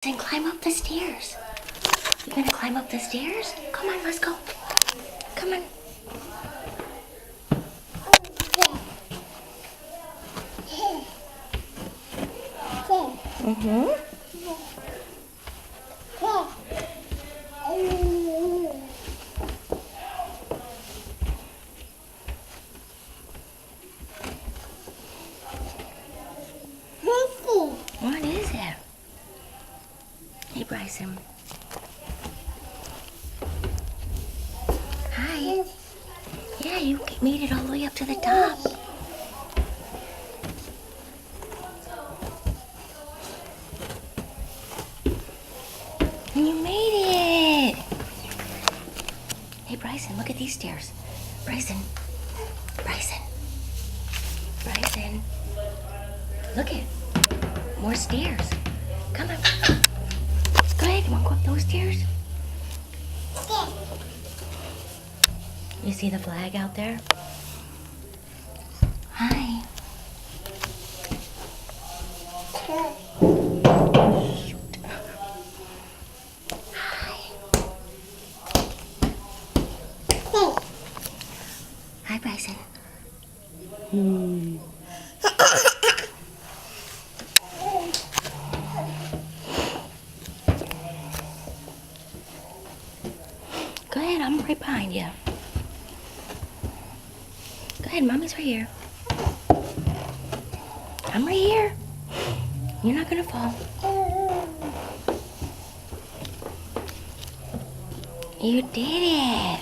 Then climb up the stairs. You gonna climb up the stairs? Come on, let's go. Come on. Mm-hmm. What is it? Hey, Bryson. Hi. Yeah, you made it all the way up to the top. And you made it. Hey, Bryson, look at these stairs. Bryson. Bryson. Bryson. Look at more stairs. Come on. Go ahead. You want to go up those stairs? You see the flag out there? Hi. Shoot. Hi. Hi, Bryson. Go ahead, I'm right behind you. Go ahead, Mommy's right here. I'm right here. You're not gonna fall. You did it.